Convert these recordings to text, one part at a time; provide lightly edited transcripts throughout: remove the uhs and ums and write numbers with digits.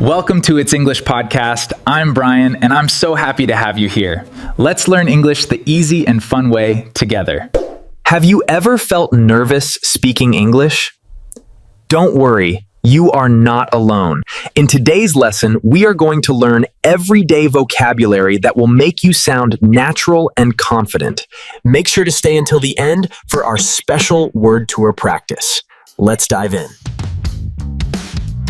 Welcome to It's English Podcast. I'm Brian, and I'm so happy to have you here. Let's learn English the easy and fun way together. Have you ever felt nervous speaking English? Don't worry, you are not alone. In today's lesson, we are going to learn everyday vocabulary that will make you sound natural and confident. Make sure to stay until the end for our special word tour practice. Let's dive in.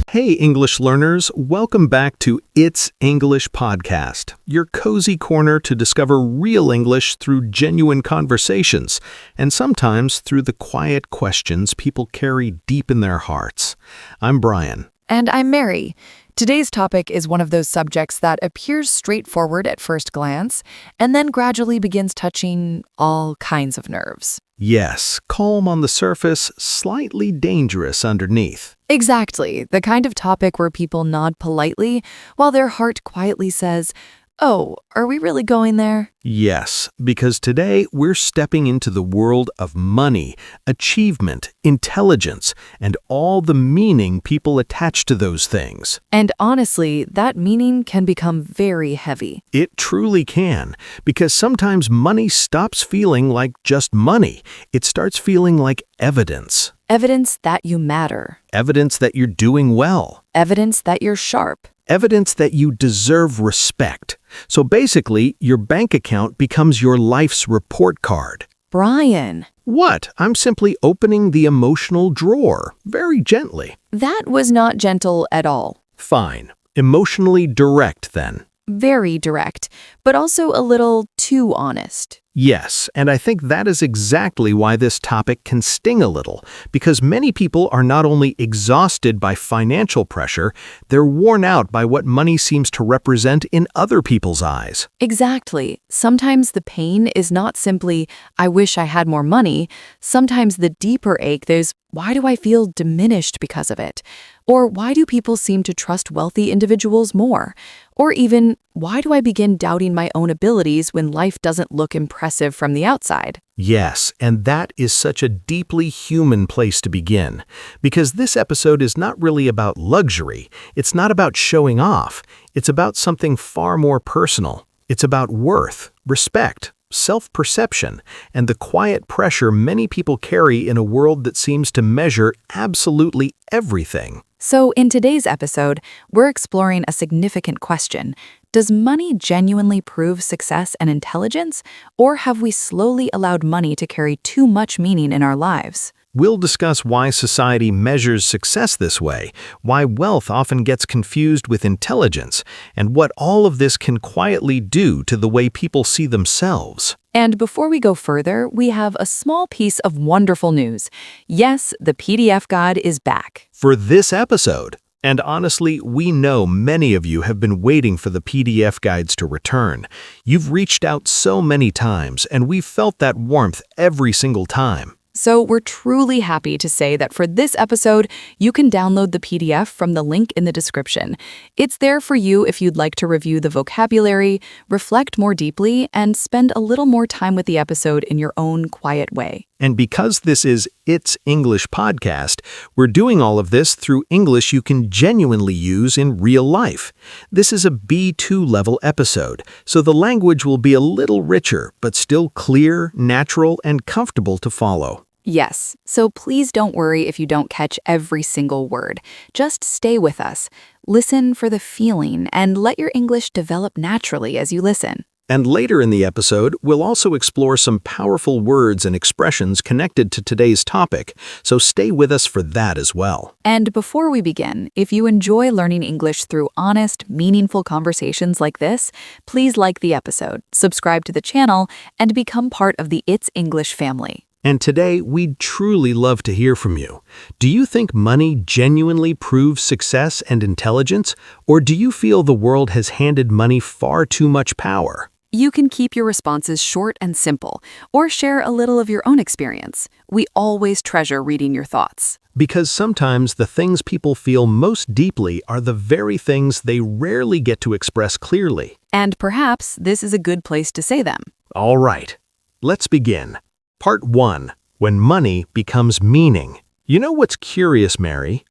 Hey English learners, welcome back to It's English Podcast, your cozy corner to discover real English through genuine conversations, and sometimes through the quiet questions people carry deep in their hearts. I'm Brian. And I'm Mary. Today's topic is one of those subjects that appears straightforward at first glance, and then gradually begins touching all kinds of nerves. Yes, calm on the surface, slightly dangerous underneath. Exactly, the kind of topic where people nod politely while their heart quietly says, "Oh, are we really going there?" Yes, because today we're stepping into the world of money, achievement, intelligence, and all the meaning people attach to those things. And honestly, that meaning can become very heavy. It truly can, because sometimes money stops feeling like just money. It starts feeling like evidence. Evidence that you matter. Evidence that you're doing well. Evidence that you're sharp. Evidence that you deserve respect. So basically, your bank account becomes your life's report card. Brian. What? I'm simply opening the emotional drawer, very gently. That was not gentle at all. Fine. Emotionally direct, then. Very direct, but also a little too honest. Yes, and I think that is exactly why this topic can sting a little, because many people are not only exhausted by financial pressure, they're worn out by what money seems to represent in other people's eyes. Exactly. Sometimes the pain is not simply, "I wish I had more money." Sometimes the deeper ache is, "Why do I feel diminished because of it?" Or "Why do people seem to trust wealthy individuals more?" Or even, "Why do I begin doubting my own abilities when life doesn't look impressive from the outside?" Yes, and that is such a deeply human place to begin, because this episode is not really about luxury. It's not about showing off. It's about something far more personal. It's about worth, respect, self-perception, and the quiet pressure many people carry in a world that seems to measure absolutely everything. So in today's episode, we're exploring a significant question. Does money genuinely prove success and intelligence, or have we slowly allowed money to carry too much meaning in our lives? We'll discuss why society measures success this way, why wealth often gets confused with intelligence, and what all of this can quietly do to the way people see themselves. And before we go further, we have a small piece of wonderful news. Yes, the PDF guide is back. For this episode. And honestly, we know many of you have been waiting for the PDF guides to return. You've reached out so many times, and we've felt that warmth every single time. So we're truly happy to say that for this episode, you can download the PDF from the link in the description. It's there for you if you'd like to review the vocabulary, reflect more deeply, and spend a little more time with the episode in your own quiet way. And because this is It's English Podcast, we're doing all of this through English you can genuinely use in real life. This is a B2 level episode, so the language will be a little richer, but still clear, natural, and comfortable to follow. Yes, so please don't worry if you don't catch every single word. Just stay with us. Listen for the feeling and let your English develop naturally as you listen. And later in the episode, we'll also explore some powerful words and expressions connected to today's topic, so stay with us for that as well. And before we begin, if you enjoy learning English through honest, meaningful conversations like this, please like the episode, subscribe to the channel, and become part of the It's English family. And today, we'd truly love to hear from you. Do you think money genuinely proves success and intelligence, or do you feel the world has handed money far too much power? You can keep your responses short and simple, or share a little of your own experience. We always treasure reading your thoughts. Because sometimes the things people feel most deeply are the very things they rarely get to express clearly. And perhaps this is a good place to say them. All right, let's begin. Part 1. When money becomes meaning. You know what's curious, Mary?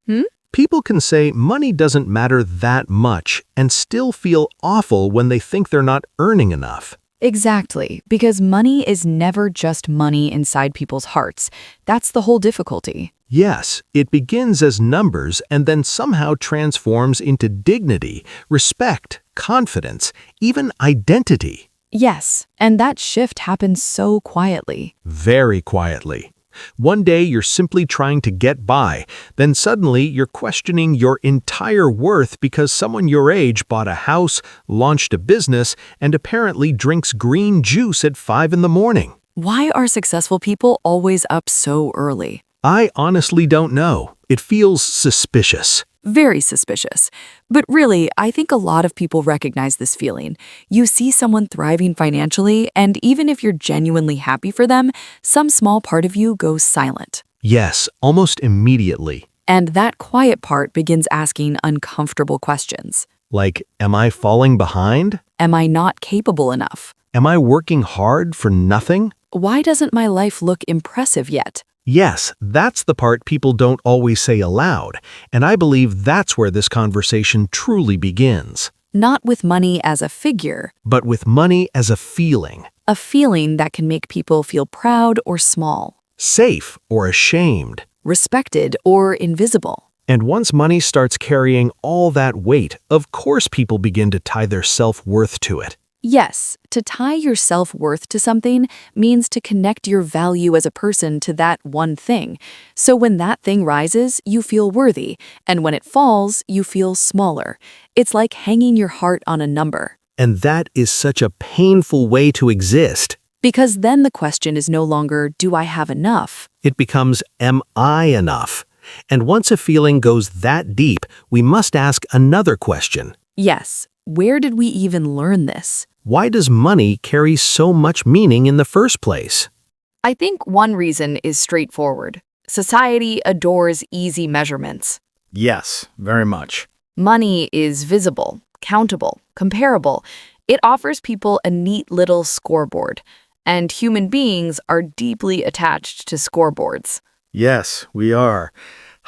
People can say money doesn't matter that much and still feel awful when they think they're not earning enough. Exactly, because money is never just money inside people's hearts. That's the whole difficulty. Yes, it begins as numbers and then somehow transforms into dignity, respect, confidence, even identity. Yes, and that shift happens so quietly. Very quietly. One day you're simply trying to get by, then suddenly you're questioning your entire worth because someone your age bought a house, launched a business, and apparently drinks green juice at 5 in the morning. Why are successful people always up so early? I honestly don't know. It feels suspicious. Very suspicious. But really, I think a lot of people recognize this feeling. You see someone thriving financially, and even if you're genuinely happy for them, some small part of you goes silent. Yes, almost immediately. And that quiet part begins asking uncomfortable questions. Like, am I falling behind? Am I not capable enough? Am I working hard for nothing? Why doesn't my life look impressive yet? Yes, that's the part people don't always say aloud, and I believe that's where this conversation truly begins. Not with money as a figure, But with money as a feeling, a feeling that can make people feel proud or small, safe or ashamed. respected or invisible. And once money starts carrying all that weight, of course people begin to tie their self-worth to it. Yes, to tie your self-worth to something means to connect your value as a person to that one thing. So when that thing rises, you feel worthy, and when it falls, you feel smaller. It's like hanging your heart on a number. And that is such a painful way to exist. Because then the question is no longer, do I have enough? It becomes, am I enough? And once a feeling goes that deep, we must ask another question. Yes, where did we even learn this? Why does money carry so much meaning in the first place? I think one reason is straightforward. Society adores easy measurements. Yes, very much. Money is visible, countable, comparable. It offers people a neat little scoreboard, and human beings are deeply attached to scoreboards. Yes, we are.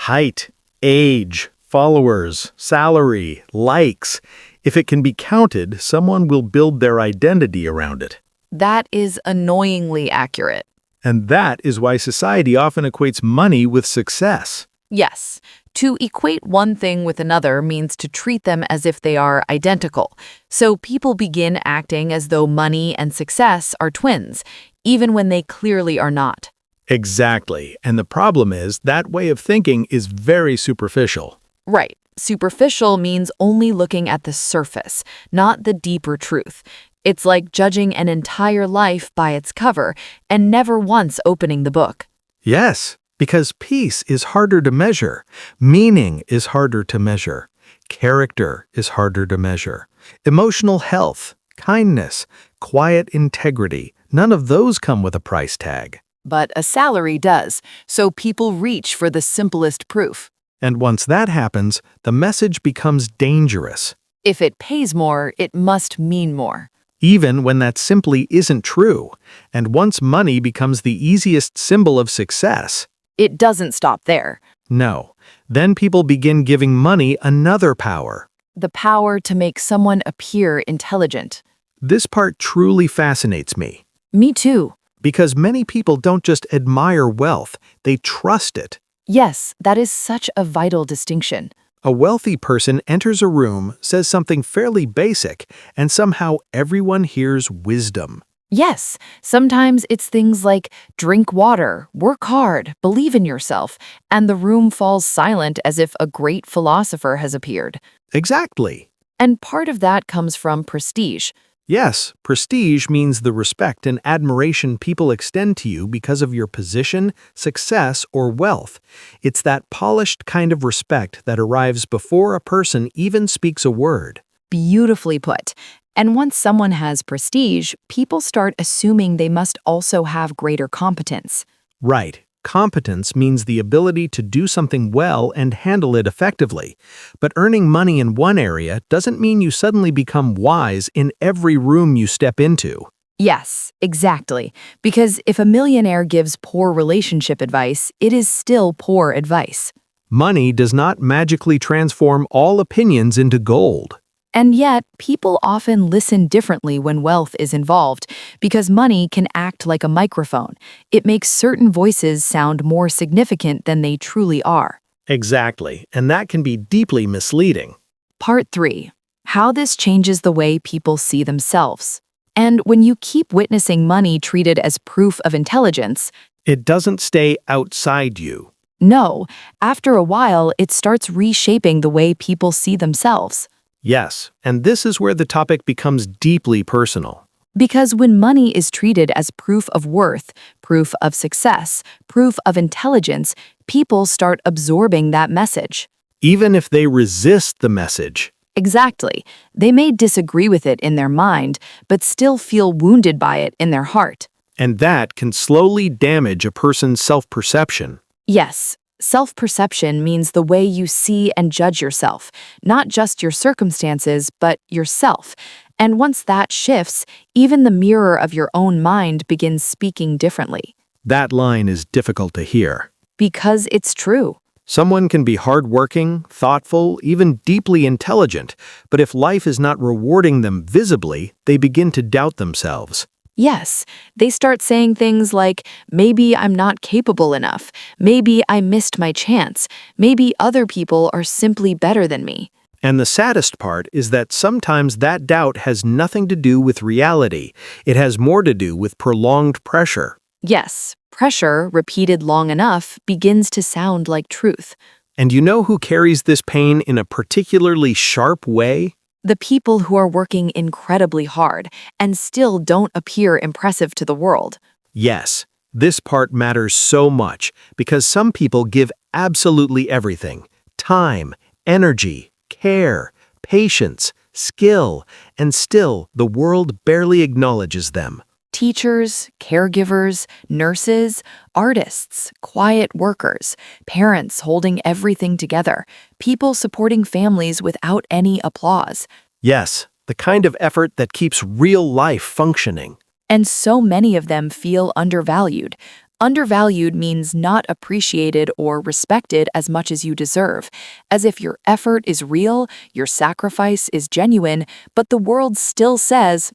Height, age, followers, salary, likes. If it can be counted, someone will build their identity around it. That is annoyingly accurate. And that is why society often equates money with success. Yes, to equate one thing with another means to treat them as if they are identical. So people begin acting as though money and success are twins, even when they clearly are not. Exactly. And the problem is that way of thinking is very superficial. Right. Superficial means only looking at the surface, not the deeper truth. It's like judging an entire life by its cover and never once opening the book. Yes, because peace is harder to measure. Meaning is harder to measure. Character is harder to measure. Emotional health, kindness, quiet integrity, none of those come with a price tag. But a salary does, so people reach for the simplest proof. And once that happens, the message becomes dangerous, If it pays more, it must mean more. even when that simply isn't true. And once money becomes the easiest symbol of success, It doesn't stop there. no, then people begin giving money another power. The power to make someone appear intelligent. This part truly fascinates me, Me too. because many people don't just admire wealth, they trust it. Yes, that is such a vital distinction. A wealthy person enters a room, says something fairly basic, and somehow everyone hears wisdom. Yes, sometimes it's things like drink water, work hard, believe in yourself, and the room falls silent as if a great philosopher has appeared. Exactly. And part of that comes from prestige. Yes, prestige means the respect and admiration people extend to you because of your position, success, or wealth. It's that polished kind of respect that arrives before a person even speaks a word. Beautifully put. And once someone has prestige, people start assuming they must also have greater competence. Right. Competence means the ability to do something well and handle it effectively. But earning money in one area doesn't mean you suddenly become wise in every room you step into. Yes, exactly. Because if a millionaire gives poor relationship advice, it is still poor advice. Money does not magically transform all opinions into gold. And yet, people often listen differently when wealth is involved because money can act like a microphone. It makes certain voices sound more significant than they truly are. Exactly, and that can be deeply misleading. Part 3. How this changes the way people see themselves. And when you keep witnessing money treated as proof of intelligence, It doesn't stay outside you. no, after a while, it starts reshaping the way people see themselves. Yes, and this is where the topic becomes deeply personal. Because when money is treated as proof of worth, proof of success, proof of intelligence, people start absorbing that message. Even if they resist the message. Exactly. They may disagree with it in their mind, but still feel wounded by it in their heart. And that can slowly damage a person's self-perception. Yes, self-perception means the way you see and judge yourself, not just your circumstances, but yourself. And once that shifts, even the mirror of your own mind begins speaking differently. That line is difficult to hear. Because it's true. Someone can be hardworking, thoughtful, even deeply intelligent, but if life is not rewarding them visibly, they begin to doubt themselves. Yes, they start saying things like, maybe I'm not capable enough, maybe I missed my chance, maybe other people are simply better than me. And the saddest part is that sometimes that doubt has nothing to do with reality. It has more to do with prolonged pressure. Yes, pressure, repeated long enough, begins to sound like truth. And you know who carries this pain in a particularly sharp way? The people who are working incredibly hard and still don't appear impressive to the world. Yes, this part matters so much because some people give absolutely everything: time, energy, care, patience, skill, and still the world barely acknowledges them. Teachers, caregivers, nurses, artists, quiet workers, parents holding everything together, people supporting families without any applause. Yes, the kind of effort that keeps real life functioning. And so many of them feel undervalued. Undervalued means not appreciated or respected as much as you deserve, as if your effort is real, your sacrifice is genuine, but the world still says,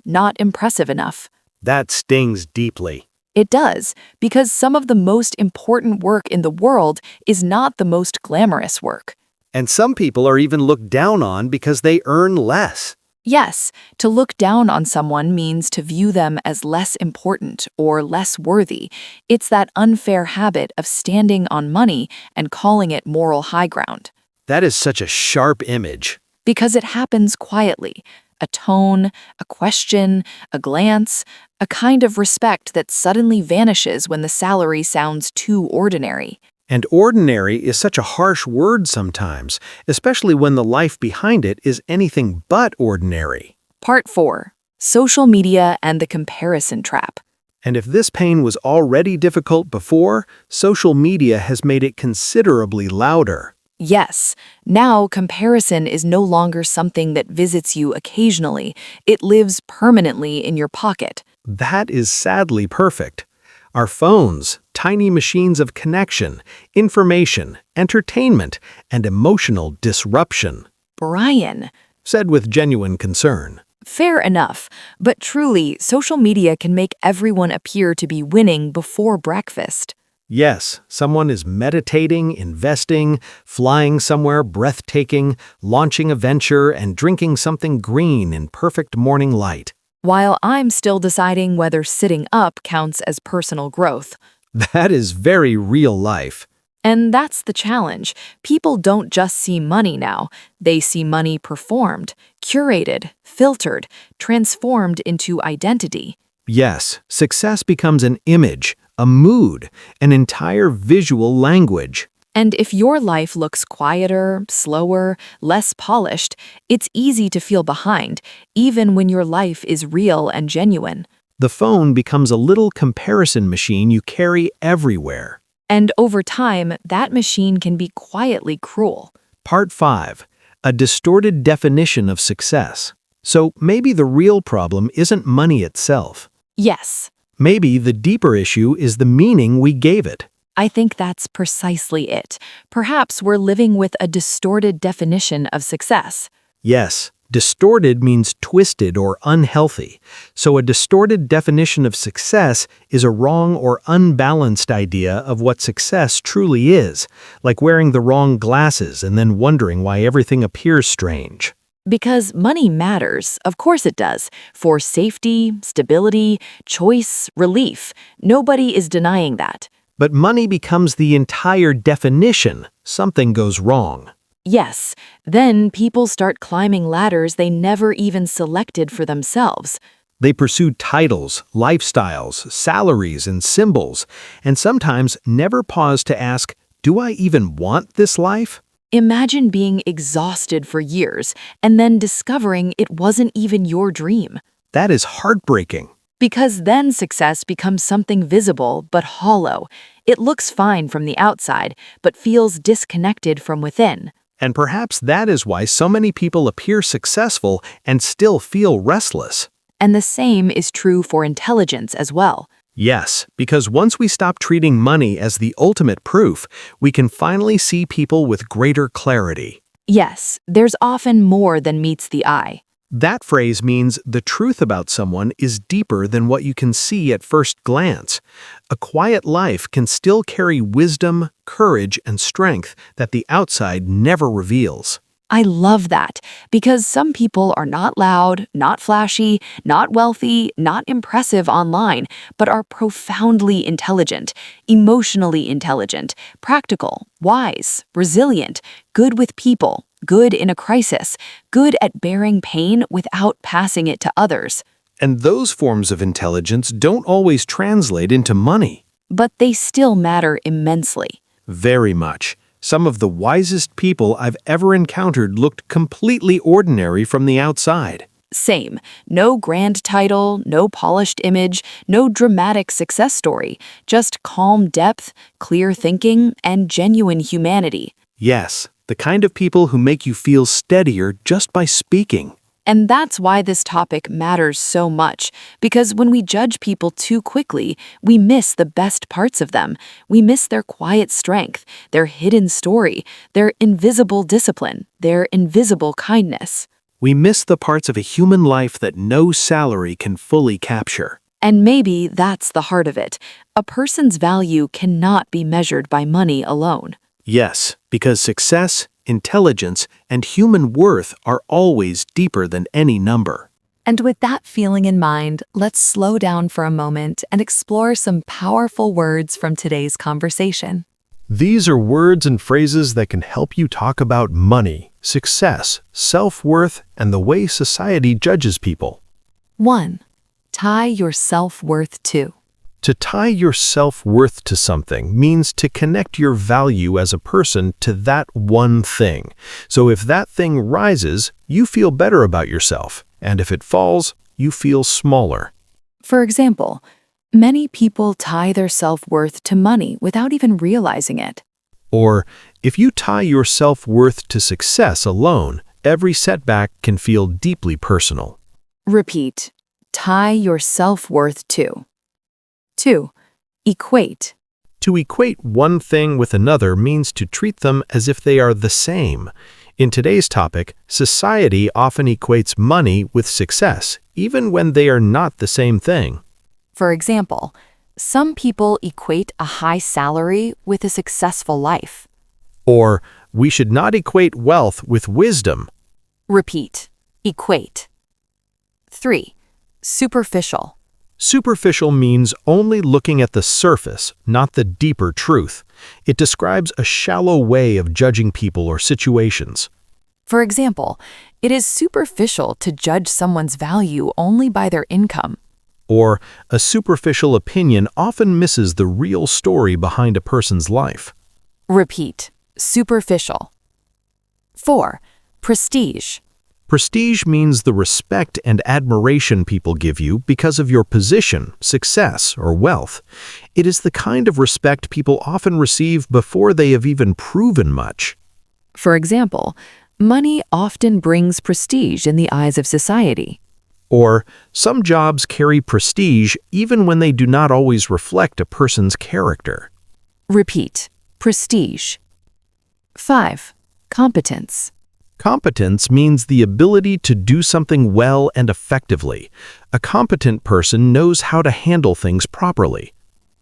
not impressive enough. That stings deeply. It does, because some of the most important work in the world is not the most glamorous work. And some people are even looked down on because they earn less. Yes, to look down on someone means to view them as less important or less worthy. It's that unfair habit of standing on money and calling it moral high ground. That is such a sharp image. Because it happens quietly. A tone, a question, a glance, a kind of respect that suddenly vanishes when the salary sounds too ordinary. And ordinary is such a harsh word sometimes, especially when the life behind it is anything but ordinary. Part 4. Social media and the comparison trap. And if this pain was already difficult before, social media has made it considerably louder. Yes, now comparison is no longer something that visits you occasionally. It lives permanently in your pocket. That is sadly perfect. Our phones, tiny machines of connection, information, entertainment, and emotional disruption. Brian. Said with genuine concern. Fair enough, but truly, social media can make everyone appear to be winning before breakfast. Yes, someone is meditating, investing, flying somewhere breathtaking, launching a venture, and drinking something green in perfect morning light. While I'm still deciding whether sitting up counts as personal growth. That is very real life. And that's the challenge. People don't just see money now. They see money performed, curated, filtered, transformed into identity. Yes, success becomes an image, a mood, an entire visual language. And if your life looks quieter, slower, less polished, it's easy to feel behind, even when your life is real and genuine. The phone becomes a little comparison machine you carry everywhere. And over time, that machine can be quietly cruel. Part 5. A distorted definition of success. So maybe the real problem isn't money itself. Yes. Maybe the deeper issue is the meaning we gave it. I think that's precisely it. Perhaps we're living with a distorted definition of success. Yes, distorted means twisted or unhealthy. So a distorted definition of success is a wrong or unbalanced idea of what success truly is, like wearing the wrong glasses and then wondering why everything appears strange. Because money matters, of course it does, for safety, stability, choice, relief. Nobody is denying that. But money becomes the entire definition. Something goes wrong. Yes, then people start climbing ladders they never even selected for themselves. They pursue titles, lifestyles, salaries, and symbols, and sometimes never pause to ask, do I even want this life? Imagine being exhausted for years and then discovering it wasn't even your dream. That is heartbreaking. Because then success becomes something visible but hollow. It looks fine from the outside, but feels disconnected from within. And perhaps that is why so many people appear successful and still feel restless. And the same is true for intelligence as well. Yes, because once we stop treating money as the ultimate proof, we can finally see people with greater clarity. Yes, there's often more than meets the eye. That phrase means the truth about someone is deeper than what you can see at first glance. A quiet life can still carry wisdom, courage, and strength that the outside never reveals. I love that, because some people are not loud, not flashy, not wealthy, not impressive online, but are profoundly intelligent, emotionally intelligent, practical, wise, resilient, good with people, good in a crisis, good at bearing pain without passing it to others. And those forms of intelligence don't always translate into money. But they still matter immensely. Very much. Some of the wisest people I've ever encountered looked completely ordinary from the outside. Same. No grand title, no polished image, no dramatic success story. Just calm depth, clear thinking, and genuine humanity. Yes, the kind of people who make you feel steadier just by speaking. And that's why this topic matters so much, because when we judge people too quickly, we miss the best parts of them. We miss their quiet strength, their hidden story, their invisible discipline, their invisible kindness. We miss the parts of a human life that no salary can fully capture. And maybe that's the heart of it. A person's value cannot be measured by money alone. Yes, because success, intelligence, and human worth are always deeper than any number. And with that feeling in mind, let's slow down for a moment and explore some powerful words from today's conversation. These are words and phrases that can help you talk about money, success, self-worth, and the way society judges people. 1. Tie your self-worth to. To tie your self-worth to something means to connect your value as a person to that one thing. So if that thing rises, you feel better about yourself, and if it falls, you feel smaller. For example, many people tie their self-worth to money without even realizing it. Or, if you tie your self-worth to success alone, every setback can feel deeply personal. Repeat. Tie your self-worth to. 2. Equate. To equate one thing with another means to treat them as if they are the same. In today's topic, society often equates money with success, even when they are not the same thing. For example, some people equate a high salary with a successful life. Or, we should not equate wealth with wisdom. Repeat. Equate. 3. Superficial. Superficial means only looking at the surface, not the deeper truth. It describes a shallow way of judging people or situations. For example, it is superficial to judge someone's value only by their income. Or, a superficial opinion often misses the real story behind a person's life. Repeat. Superficial. 4. Prestige. Prestige means the respect and admiration people give you because of your position, success, or wealth. It is the kind of respect people often receive before they have even proven much. For example, money often brings prestige in the eyes of society. Or, some jobs carry prestige even when they do not always reflect a person's character. Repeat. Prestige. 5. Competence. Competence means the ability to do something well and effectively. A competent person knows how to handle things properly.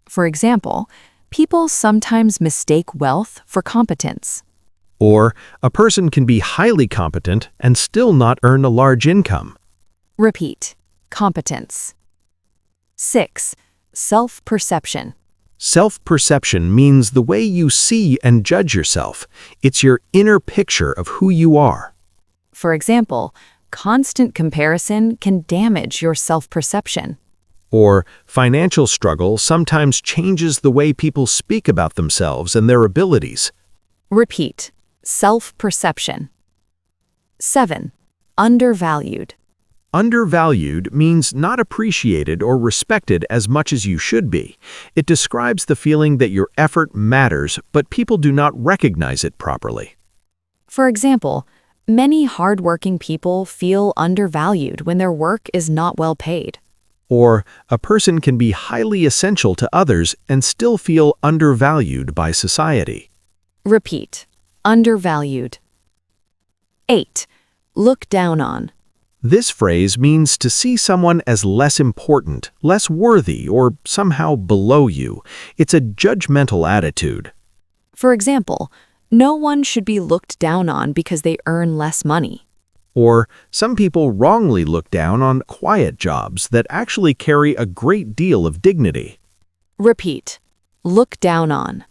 For example, people sometimes mistake wealth for competence. Or, a person can be highly competent and still not earn a large income. Repeat. Competence. 6. Self-perception. Self-perception means the way you see and judge yourself. It's your inner picture of who you are. For example, constant comparison can damage your self-perception. Or, financial struggle sometimes changes the way people speak about themselves and their abilities. Repeat. Self-perception. 7. Undervalued. Undervalued means not appreciated or respected as much as you should be. It describes the feeling that your effort matters, but people do not recognize it properly. For example, many hardworking people feel undervalued when their work is not well paid. Or, a person can be highly essential to others and still feel undervalued by society. Repeat. Undervalued. 8. Look down on. This phrase means to see someone as less important, less worthy, or somehow below you. It's a judgmental attitude. For example, no one should be looked down on because they earn less money. Or, some people wrongly look down on quiet jobs that actually carry a great deal of dignity. Repeat. Look down on.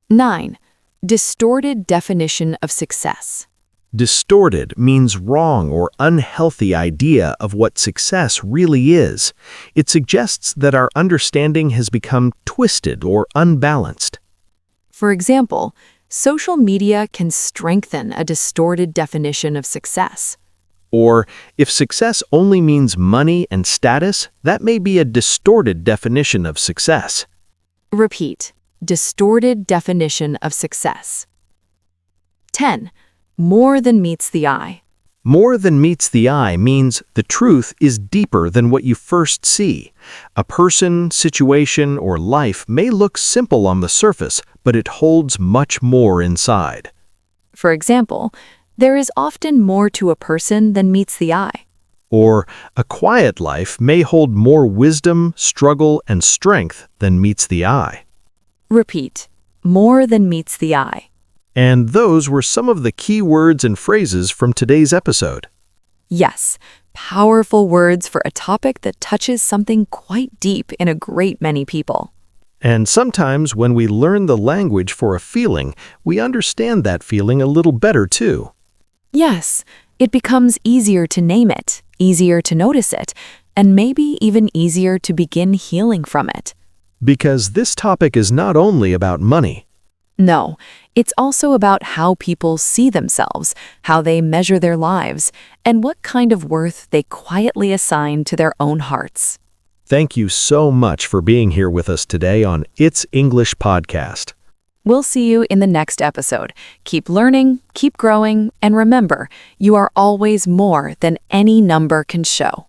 9. Distorted definition of success. Distorted means wrong or unhealthy idea of what success really is. It suggests that our understanding has become twisted or unbalanced. For example, social media can strengthen a distorted definition of success. Or, if success only means money and status, that may be a distorted definition of success. Repeat. Distorted definition of success. 10. More than meets the eye. More than meets the eye means the truth is deeper than what you first see. A person, situation, or life may look simple on the surface, but it holds much more inside. For example, there is often more to a person than meets the eye. Or, a quiet life may hold more wisdom, struggle, and strength than meets the eye. Repeat. More than meets the eye. And those were some of the key words and phrases from today's episode. Yes, powerful words for a topic that touches something quite deep in a great many people. And sometimes when we learn the language for a feeling, we understand that feeling a little better too. Yes, it becomes easier to name it, easier to notice it, and maybe even easier to begin healing from it. Because this topic is not only about money. No, it's also about how people see themselves, how they measure their lives, and what kind of worth they quietly assign to their own hearts. Thank you so much for being here with us today on It's English Podcast. We'll see you in the next episode. Keep learning, keep growing, and remember, you are always more than any number can show.